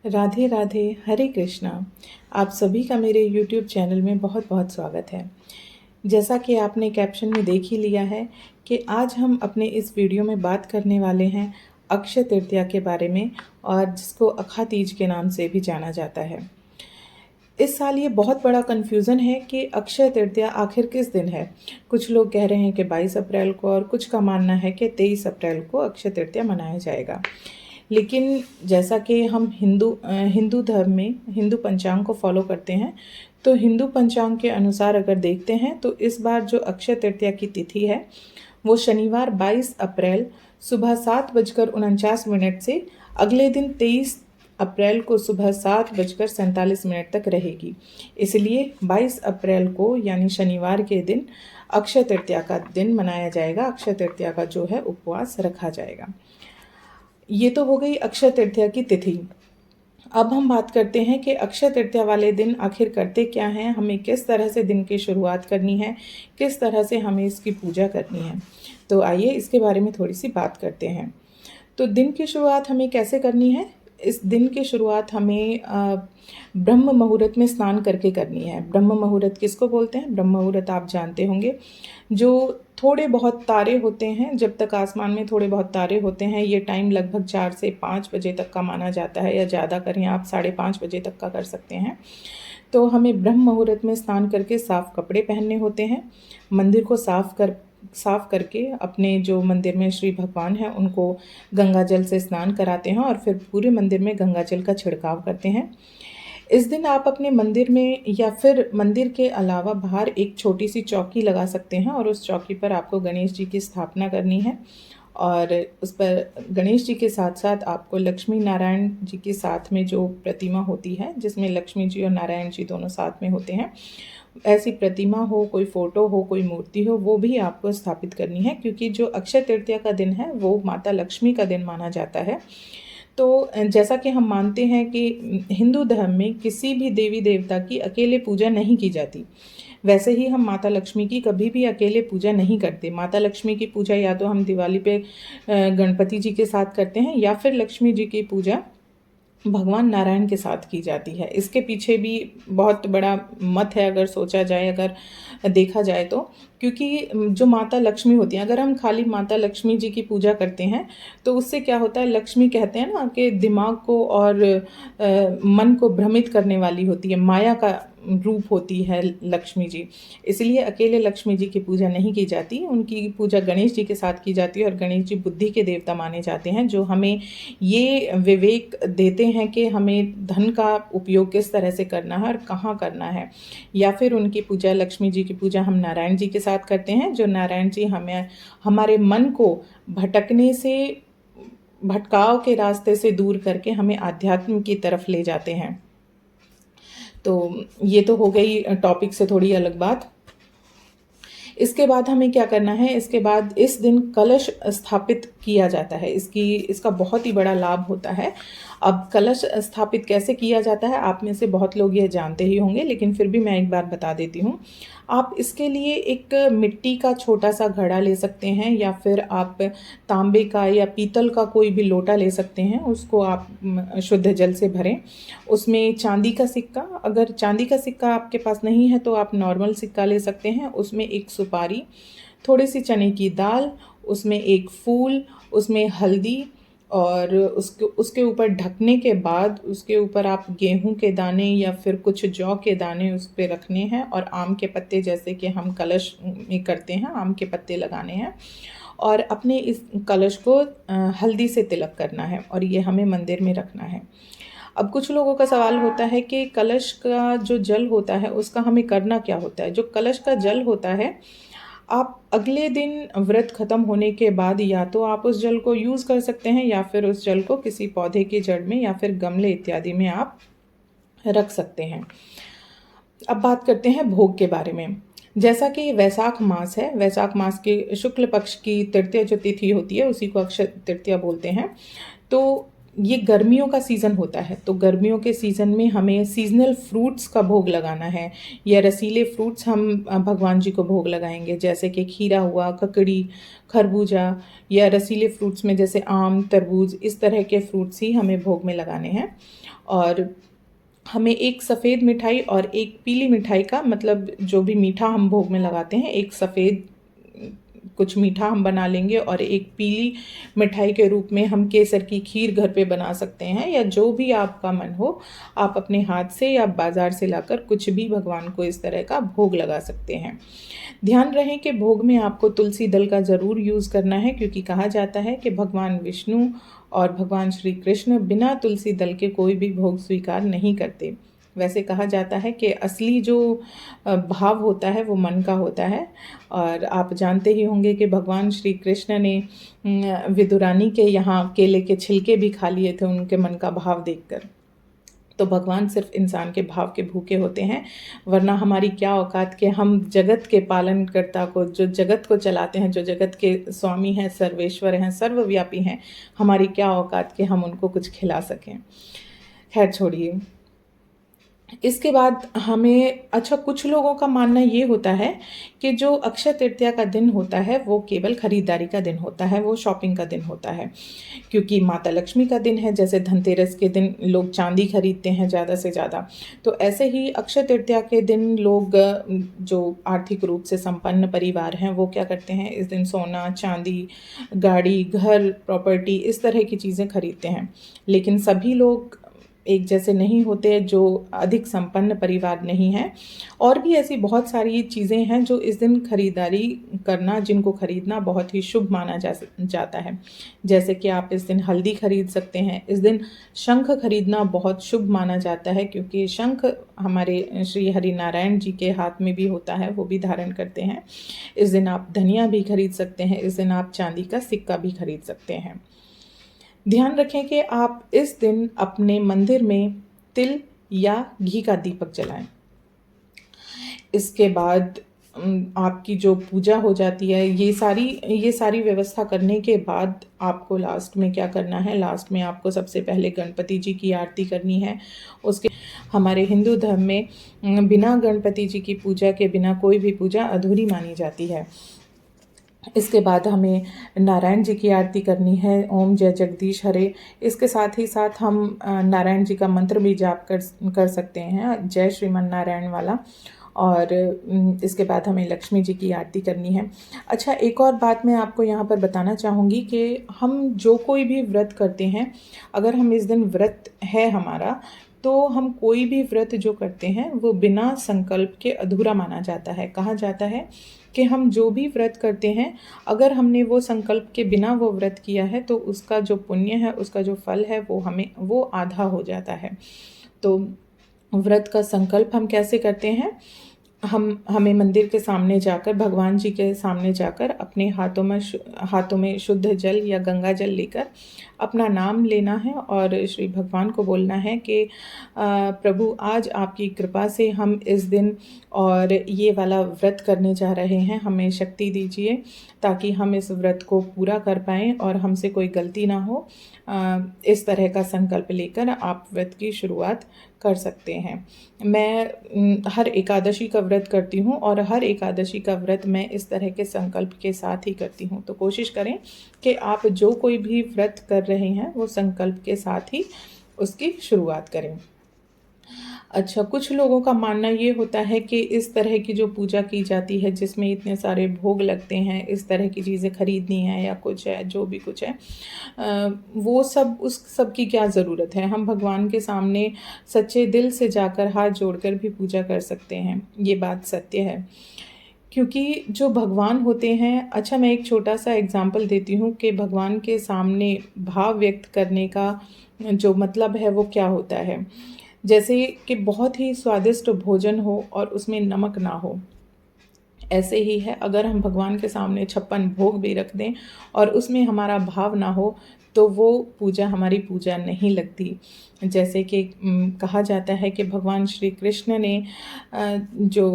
राधे राधे, हरे कृष्णा। आप सभी का मेरे YouTube चैनल में बहुत बहुत स्वागत है। जैसा कि आपने कैप्शन में देख ही लिया है कि आज हम अपने इस वीडियो में बात करने वाले हैं अक्षय तृतीया के बारे में, और जिसको अखा तीज के नाम से भी जाना जाता है। इस साल ये बहुत बड़ा कन्फ्यूज़न है कि अक्षय तृतीया आखिर किस दिन है। कुछ लोग कह रहे हैं कि 22 अप्रैल को, और कुछ का मानना है कि 23 अप्रैल को अक्षय तृतीया मनाया जाएगा। लेकिन जैसा कि हम हिंदू धर्म में हिंदू पंचांग को फॉलो करते हैं, तो हिंदू पंचांग के अनुसार अगर देखते हैं तो इस बार जो अक्षय तृतीया की तिथि है वो शनिवार 22 अप्रैल सुबह 7:49 से अगले दिन 23 अप्रैल को सुबह 7:47 तक रहेगी। इसलिए 22 अप्रैल को यानी शनिवार के दिन अक्षय तृतीया का दिन मनाया जाएगा। अक्षय तृतीया का जो है उपवास रखा जाएगा। ये तो हो गई अक्षय तृतीया की तिथि। अब हम बात करते हैं कि अक्षय तृतीया वाले दिन आखिर करते क्या हैं, हमें किस तरह से दिन की शुरुआत करनी है, किस तरह से हमें इसकी पूजा करनी है। तो आइए इसके बारे में थोड़ी सी बात करते हैं। तो दिन की शुरुआत हमें कैसे करनी है? इस दिन की शुरुआत हमें ब्रह्म मुहूर्त में स्नान करके करनी है। ब्रह्म मुहूर्त किसको बोलते हैं? ब्रह्म मुहूर्त आप जानते होंगे, जो थोड़े बहुत तारे होते हैं, जब तक आसमान में थोड़े बहुत तारे होते हैं, ये टाइम लगभग 4 से 5 बजे तक का माना जाता है, या ज़्यादा करें आप 5:30 बजे तक का कर सकते हैं। तो हमें ब्रह्म मुहूर्त में स्नान करके साफ़ कपड़े पहनने होते हैं। मंदिर को साफ़ करके अपने जो मंदिर में श्री भगवान हैं उनको गंगा जल से स्नान कराते हैं, और फिर पूरे मंदिर में गंगा जल का छिड़काव करते हैं। इस दिन आप अपने मंदिर में या फिर मंदिर के अलावा बाहर एक छोटी सी चौकी लगा सकते हैं, और उस चौकी पर आपको गणेश जी की स्थापना करनी है। और उस पर गणेश जी के साथ साथ आपको लक्ष्मी नारायण जी के साथ में जो प्रतिमा होती है, जिसमें लक्ष्मी जी और नारायण जी दोनों साथ में होते हैं, ऐसी प्रतिमा हो, कोई फ़ोटो हो, कोई मूर्ति हो, वो भी आपको स्थापित करनी है। क्योंकि जो अक्षय तृतीया का दिन है वो माता लक्ष्मी का दिन माना जाता है। तो जैसा कि हम मानते हैं कि हिंदू धर्म में किसी भी देवी देवता की अकेले पूजा नहीं की जाती, वैसे ही हम माता लक्ष्मी की कभी भी अकेले पूजा नहीं करते। माता लक्ष्मी की पूजा या तो हम दिवाली पे गणपति जी के साथ करते हैं, या फिर लक्ष्मी जी की पूजा भगवान नारायण के साथ की जाती है। इसके पीछे भी बहुत बड़ा मत है, अगर सोचा जाए, अगर देखा जाए तो। क्योंकि जो माता लक्ष्मी होती हैं, अगर हम खाली माता लक्ष्मी जी की पूजा करते हैं तो उससे क्या होता है, लक्ष्मी कहते हैं ना कि दिमाग को और मन को भ्रमित करने वाली होती है, माया का रूप होती है लक्ष्मी जी। इसलिए अकेले लक्ष्मी जी की पूजा नहीं की जाती, उनकी पूजा गणेश जी के साथ की जाती है। और गणेश जी बुद्धि के देवता माने जाते हैं, जो हमें ये विवेक देते हैं कि हमें धन का उपयोग किस तरह से करना है और कहाँ करना है। या फिर उनकी पूजा, लक्ष्मी जी की पूजा हम नारायण जी के साथ करते हैं, जो नारायण जी हमें हमारे मन को भटकाव के रास्ते से दूर करके हमें आध्यात्म की तरफ ले जाते हैं। तो ये तो हो गई टॉपिक से थोड़ी अलग बात। इसके बाद हमें क्या करना है? इसके बाद इस दिन कलश स्थापित किया जाता है। इसका बहुत ही बड़ा लाभ होता है। अब कलश स्थापित कैसे किया जाता है, आप में से बहुत लोग ये जानते ही होंगे, लेकिन फिर भी मैं एक बार बता देती हूँ। आप इसके लिए एक मिट्टी का छोटा सा घड़ा ले सकते हैं, या फिर आप तांबे का या पीतल का कोई भी लोटा ले सकते हैं। उसको आप शुद्ध जल से भरें। उसमें चांदी का सिक्का, अगर चांदी का सिक्का आपके पास नहीं है तो आप नॉर्मल सिक्का ले सकते हैं। उसमें एक सुपारी, थोड़ी सी चने की दाल, उसमें एक फूल, उसमें हल्दी, और उसके ऊपर ढकने के बाद उसके ऊपर आप गेहूं के दाने या फिर कुछ जौ के दाने उस पर रखने हैं, और आम के पत्ते, जैसे कि हम कलश में करते हैं, आम के पत्ते लगाने हैं, और अपने इस कलश को हल्दी से तिलक करना है, और ये हमें मंदिर में रखना है। अब कुछ लोगों का सवाल होता है कि कलश का जो जल होता है उसका हमें करना क्या होता है। जो कलश का जल होता है, आप अगले दिन व्रत खत्म होने के बाद या तो आप उस जल को यूज़ कर सकते हैं, या फिर उस जल को किसी पौधे की जड़ में या फिर गमले इत्यादि में आप रख सकते हैं। अब बात करते हैं भोग के बारे में। जैसा कि वैशाख मास है, वैशाख मास के शुक्ल पक्ष की तृतीया जो तिथि होती है उसी को अक्षय तृतीया बोलते हैं। तो ये गर्मियों का सीज़न होता है, तो गर्मियों के सीज़न में हमें सीज़नल फ्रूट्स का भोग लगाना है, या रसीले फ्रूट्स हम भगवान जी को भोग लगाएंगे, जैसे कि खीरा हुआ, ककड़ी, खरबूजा, या रसीले फ्रूट्स में जैसे आम, तरबूज, इस तरह के फ्रूट्स ही हमें भोग में लगाने हैं। और हमें एक सफ़ेद मिठाई और एक पीली मिठाई का, मतलब जो भी मीठा हम भोग में लगाते हैं, एक सफ़ेद कुछ मीठा हम बना लेंगे और एक पीली मिठाई के रूप में हम केसर की खीर घर पे बना सकते हैं, या जो भी आपका मन हो आप अपने हाथ से या बाज़ार से लाकर कुछ भी भगवान को इस तरह का भोग लगा सकते हैं। ध्यान रहे कि भोग में आपको तुलसी दल का ज़रूर यूज़ करना है, क्योंकि कहा जाता है कि भगवान विष्णु और भगवान श्री कृष्ण बिना तुलसी दल के कोई भी भोग स्वीकार नहीं करते। वैसे कहा जाता है कि असली जो भाव होता है वो मन का होता है। और आप जानते ही होंगे कि भगवान श्री कृष्ण ने विदुरानी के यहाँ केले के छिलके भी खा लिए थे उनके मन का भाव देखकर। तो भगवान सिर्फ इंसान के भाव के भूखे होते हैं, वरना हमारी क्या औकात के हम जगत के पालनकर्ता को, जो जगत को चलाते हैं, जो जगत के स्वामी हैं, सर्वेश्वर हैं, सर्वव्यापी हैं, हमारी क्या औकात के हम उनको कुछ खिला सकें। खैर छोड़िए। इसके बाद हमें, अच्छा, कुछ लोगों का मानना ये होता है कि जो अक्षय तृतीया का दिन होता है वो केवल खरीदारी का दिन होता है, वो शॉपिंग का दिन होता है, क्योंकि माता लक्ष्मी का दिन है। जैसे धनतेरस के दिन लोग चांदी खरीदते हैं ज़्यादा से ज़्यादा, तो ऐसे ही अक्षय तृतीया के दिन लोग, जो आर्थिक रूप से संपन्न परिवार हैं, वो क्या करते हैं, इस दिन सोना, चांदी, गाड़ी, घर, प्रॉपर्टी, इस तरह की चीज़ें खरीदते हैं। लेकिन सभी लोग एक जैसे नहीं होते, जो अधिक संपन्न परिवार नहीं है। और भी ऐसी बहुत सारी चीज़ें हैं जो इस दिन खरीदारी करना, जिनको खरीदना बहुत ही शुभ माना जाता है। जैसे कि आप इस दिन हल्दी खरीद सकते हैं। इस दिन शंख खरीदना बहुत शुभ माना जाता है, क्योंकि शंख हमारे श्री हरि नारायण जी के हाथ में भी होता है, वो भी धारण करते हैं। इस दिन आप धनिया भी खरीद सकते हैं। इस दिन आप चांदी का सिक्का भी खरीद सकते हैं। ध्यान रखें कि आप इस दिन अपने मंदिर में तिल या घी का दीपक जलाएं। इसके बाद आपकी जो पूजा हो जाती है, ये सारी व्यवस्था करने के बाद आपको लास्ट में क्या करना है, लास्ट में आपको सबसे पहले गणपति जी की आरती करनी है। उसके हमारे हिंदू धर्म में बिना गणपति जी की पूजा के बिना कोई भी पूजा अधूरी मानी जाती है। इसके बाद हमें नारायण जी की आरती करनी है, ओम जय जगदीश हरे। इसके साथ ही साथ हम नारायण जी का मंत्र भी जाप कर सकते हैं, जय श्रीमन नारायण वाला। और इसके बाद हमें लक्ष्मी जी की आरती करनी है। अच्छा, एक और बात मैं आपको यहाँ पर बताना चाहूँगी कि हम जो कोई भी व्रत करते हैं, अगर हम इस दिन व्रत है हमारा, तो हम कोई भी व्रत जो करते हैं वो बिना संकल्प के अधूरा माना जाता है। कहा जाता है कि हम जो भी व्रत करते हैं, अगर हमने वो संकल्प के बिना वो व्रत किया है, तो उसका जो पुण्य है, उसका जो फल है, वो आधा हो जाता है। तो व्रत का संकल्प हम कैसे करते हैं, हमें मंदिर के सामने जाकर, भगवान जी के सामने जाकर, अपने हाथों में शुद्ध जल या गंगा जल लेकर अपना नाम लेना है और श्री भगवान को बोलना है कि प्रभु, आज आपकी कृपा से हम इस दिन और ये वाला व्रत करने जा रहे हैं, हमें शक्ति दीजिए ताकि हम इस व्रत को पूरा कर पाएँ और हमसे कोई गलती ना हो। इस तरह का संकल्प लेकर आप व्रत की शुरुआत कर सकते हैं। मैं हर एकादशी का व्रत करती हूँ और हर एकादशी का व्रत मैं इस तरह के संकल्प के साथ ही करती हूँ। तो कोशिश करें कि आप जो कोई भी व्रत कर रहे हैं वो संकल्प के साथ ही उसकी शुरुआत करें। अच्छा, कुछ लोगों का मानना ये होता है कि इस तरह की जो पूजा की जाती है, जिसमें इतने सारे भोग लगते हैं, इस तरह की चीज़ें खरीदनी है या कुछ है, जो भी कुछ है, वो सब, उस सब की क्या ज़रूरत है। हम भगवान के सामने सच्चे दिल से जाकर हाथ जोड़कर भी पूजा कर सकते हैं, ये बात सत्य है। क्योंकि जो भगवान होते हैं, अच्छा, मैं एक छोटा सा एग्जाम्पल देती हूँ कि भगवान के सामने भाव व्यक्त करने का जो मतलब है वो क्या होता है। जैसे कि बहुत ही स्वादिष्ट भोजन हो और उसमें नमक ना हो, ऐसे ही है अगर हम भगवान के सामने 56 भोग भी रख दें और उसमें हमारा भाव ना हो, तो वो पूजा हमारी पूजा नहीं लगती। जैसे कि कहा जाता है कि भगवान श्री कृष्ण ने जो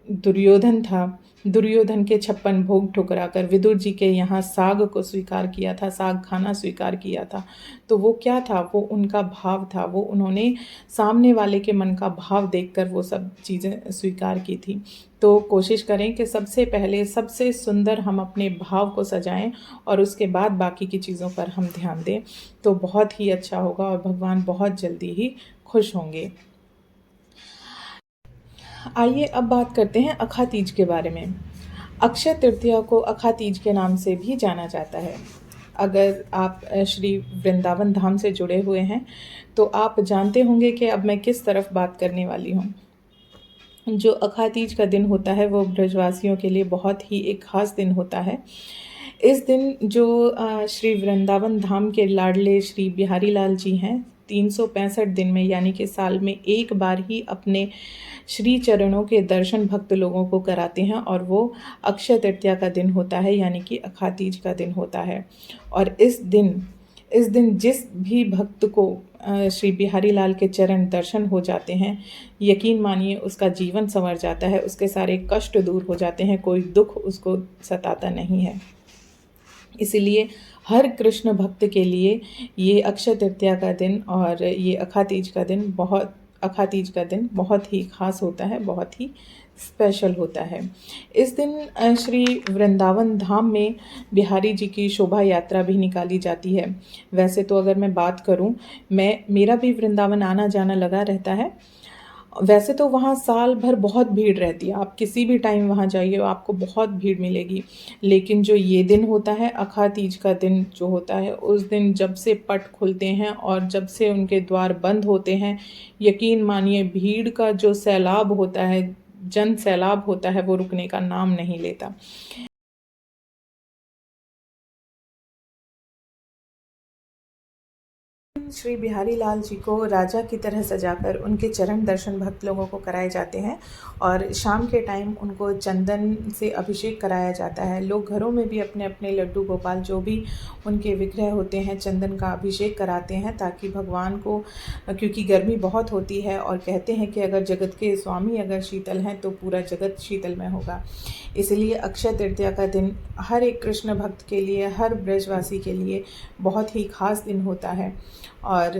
दुर्योधन था, दुर्योधन के 56 भोग ठुकराकर विदुर जी के यहाँ साग को स्वीकार किया था, साग खाना स्वीकार किया था। तो वो क्या था? वो उनका भाव था। वो उन्होंने सामने वाले के मन का भाव देखकर वो सब चीज़ें स्वीकार की थी। तो कोशिश करें कि सबसे पहले सबसे सुंदर हम अपने भाव को सजाएं और उसके बाद बाकी की चीज़ों पर हम ध्यान दें, तो बहुत ही अच्छा होगा और भगवान बहुत जल्दी ही खुश होंगे। आइए अब बात करते हैं अखा तीज के बारे में। अक्षय तृतीया को अखा तीज के नाम से भी जाना जाता है। अगर आप श्री वृंदावन धाम से जुड़े हुए हैं तो आप जानते होंगे कि अब मैं किस तरफ बात करने वाली हूँ। जो अखा तीज का दिन होता है वो ब्रजवासियों के लिए बहुत ही एक खास दिन होता है। इस दिन जो श्री वृंदावन धाम के लाडले श्री बिहारी लाल जी हैं, 365 दिन में यानी कि साल में एक बार ही अपने श्री चरणों के दर्शन भक्त लोगों को कराते हैं, और वो अक्षय तृतीया का दिन होता है यानी कि अखा तीज का दिन होता है। और इस दिन जिस भी भक्त को श्री बिहारी लाल के चरण दर्शन हो जाते हैं, यकीन मानिए उसका जीवन संवर जाता है, उसके सारे कष्ट दूर हो जाते हैं, कोई दुख उसको सताता नहीं है। इसीलिए हर कृष्ण भक्त के लिए ये अक्षय तृतीया का दिन और ये अखा तीज का दिन बहुत ही खास होता है, बहुत ही स्पेशल होता है। इस दिन श्री वृंदावन धाम में बिहारी जी की शोभा यात्रा भी निकाली जाती है। वैसे तो अगर मैं बात करूं, मेरा भी वृंदावन आना जाना लगा रहता है। वैसे तो वहाँ साल भर बहुत भीड़ रहती है, आप किसी भी टाइम वहाँ जाइए आपको बहुत भीड़ मिलेगी। लेकिन जो ये दिन होता है, अखा तीज का दिन जो होता है, उस दिन जब से पट खुलते हैं और जब से उनके द्वार बंद होते हैं, यकीन मानिए भीड़ का जो सैलाब होता है, जन सैलाब होता है, वो रुकने का नाम नहीं लेता। श्री बिहारी लाल जी को राजा की तरह सजाकर उनके चरण दर्शन भक्त लोगों को कराए जाते हैं, और शाम के टाइम उनको चंदन से अभिषेक कराया जाता है। लोग घरों में भी अपने अपने लड्डू गोपाल जो भी उनके विग्रह होते हैं, चंदन का अभिषेक कराते हैं, ताकि भगवान को, क्योंकि गर्मी बहुत होती है और कहते हैं कि अगर जगत के स्वामी अगर शीतल हैं तो पूरा जगत शीतलमय होगा। इसलिए अक्षय तृतीया का दिन हर एक कृष्ण भक्त के लिए, हर ब्रजवासी के लिए बहुत ही खास दिन होता है। और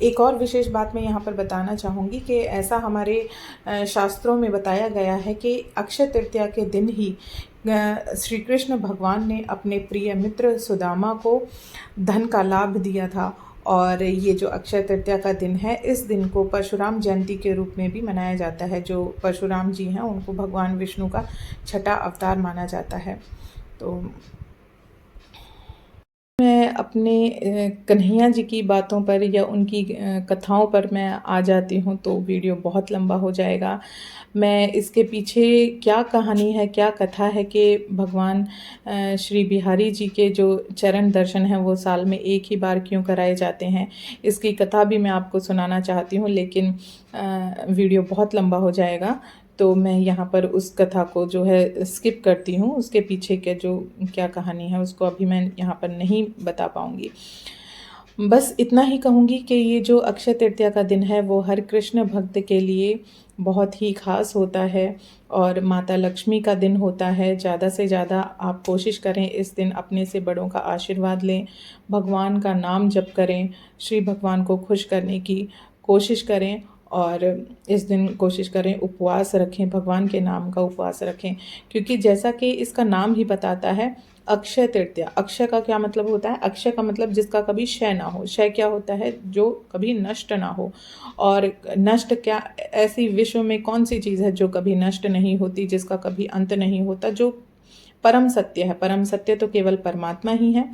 एक और विशेष बात मैं यहाँ पर बताना चाहूँगी कि ऐसा हमारे शास्त्रों में बताया गया है कि अक्षय तृतीया के दिन ही श्री कृष्ण भगवान ने अपने प्रिय मित्र सुदामा को धन का लाभ दिया था। और ये जो अक्षय तृतीया का दिन है, इस दिन को परशुराम जयंती के रूप में भी मनाया जाता है। जो परशुराम जी हैं उनको भगवान विष्णु का छठा अवतार माना जाता है। तो मैं अपने कन्हैया जी की बातों पर या उनकी कथाओं पर मैं आ जाती हूँ तो वीडियो बहुत लंबा हो जाएगा। मैं इसके पीछे क्या कहानी है, क्या कथा है कि भगवान श्री बिहारी जी के जो चरण दर्शन हैं वो साल में एक ही बार क्यों कराए जाते हैं, इसकी कथा भी मैं आपको सुनाना चाहती हूँ, लेकिन वीडियो बहुत लंबा हो जाएगा। तो मैं यहाँ पर उस कथा को जो है स्किप करती हूँ। उसके पीछे के जो क्या कहानी है उसको अभी मैं यहाँ पर नहीं बता पाऊँगी। बस इतना ही कहूँगी कि ये जो अक्षय तृतीया का दिन है वो हर कृष्ण भक्त के लिए बहुत ही खास होता है और माता लक्ष्मी का दिन होता है। ज़्यादा से ज़्यादा आप कोशिश करें इस दिन अपने से बड़ों का आशीर्वाद लें, भगवान का नाम जप करें, श्री भगवान को खुश करने की कोशिश करें, और इस दिन कोशिश करें उपवास रखें, भगवान के नाम का उपवास रखें। क्योंकि जैसा कि इसका नाम ही बताता है, अक्षय तृतीया, अक्षय का क्या मतलब होता है? अक्षय का मतलब जिसका कभी क्षय ना हो। क्षय क्या होता है? जो कभी नष्ट ना हो। और नष्ट क्या, ऐसी विश्व में कौन सी चीज़ है जो कभी नष्ट नहीं होती, जिसका कभी अंत नहीं होता? जो परम सत्य है, परम सत्य तो केवल परमात्मा ही है।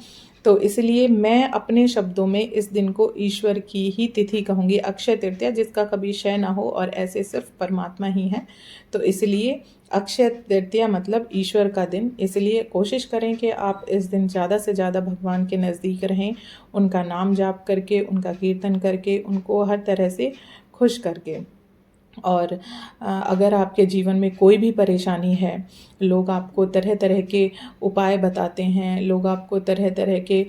तो इसलिए मैं अपने शब्दों में इस दिन को ईश्वर की ही तिथि कहूँगी, अक्षय तृतीया, जिसका कभी क्षय ना हो, और ऐसे सिर्फ परमात्मा ही है। तो इसलिए अक्षय तृतीया मतलब ईश्वर का दिन। इसलिए कोशिश करें कि आप इस दिन ज़्यादा से ज़्यादा भगवान के नज़दीक रहें, उनका नाम जाप करके, उनका कीर्तन करके, उनको हर तरह से खुश करके। और अगर आपके जीवन में कोई भी परेशानी है, लोग आपको तरह तरह के उपाय बताते हैं, लोग आपको तरह तरह के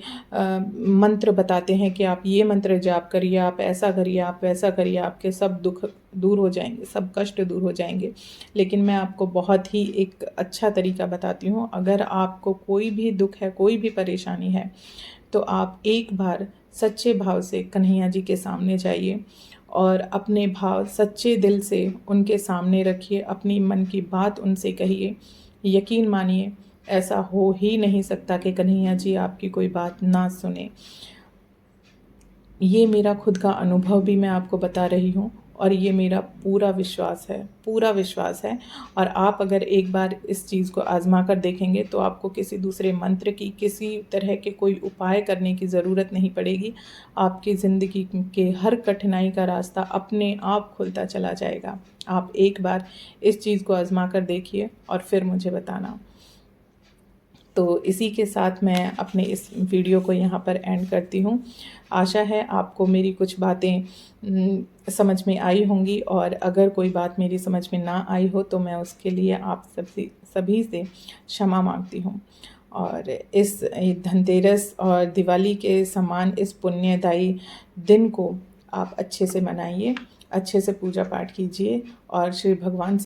मंत्र बताते हैं कि आप ये मंत्र जाप करिए, आप ऐसा करिए, आप वैसा करिए, आपके सब दुख दूर हो जाएंगे, सब कष्ट दूर हो जाएंगे। लेकिन मैं आपको बहुत ही एक अच्छा तरीका बताती हूँ। अगर आपको कोई भी दुख है, कोई भी परेशानी है, तो आप एक बार सच्चे भाव से कन्हैया जी के सामने जाइए और अपने भाव सच्चे दिल से उनके सामने रखिए, अपनी मन की बात उनसे कहिए। यकीन मानिए, ऐसा हो ही नहीं सकता कि कन्हैया जी आपकी कोई बात ना सुने। ये मेरा खुद का अनुभव भी मैं आपको बता रही हूँ, और ये मेरा पूरा विश्वास है, पूरा विश्वास है। और आप अगर एक बार इस चीज़ को आज़मा कर देखेंगे तो आपको किसी दूसरे मंत्र की, किसी तरह के कोई उपाय करने की ज़रूरत नहीं पड़ेगी। आपकी ज़िंदगी के हर कठिनाई का रास्ता अपने आप खुलता चला जाएगा। आप एक बार इस चीज़ को आज़मा कर देखिए और फिर मुझे बताना। तो इसी के साथ मैं अपने इस वीडियो को यहाँ पर एंड करती हूँ। आशा है आपको मेरी कुछ बातें समझ में आई होंगी, और अगर कोई बात मेरी समझ में ना आई हो तो मैं उसके लिए आप सभी से क्षमा मांगती हूँ। और इस धनतेरस और दिवाली के समान इस पुण्यदायी दिन को आप अच्छे से मनाइए, अच्छे से पूजा पाठ कीजिए और श्री भगवान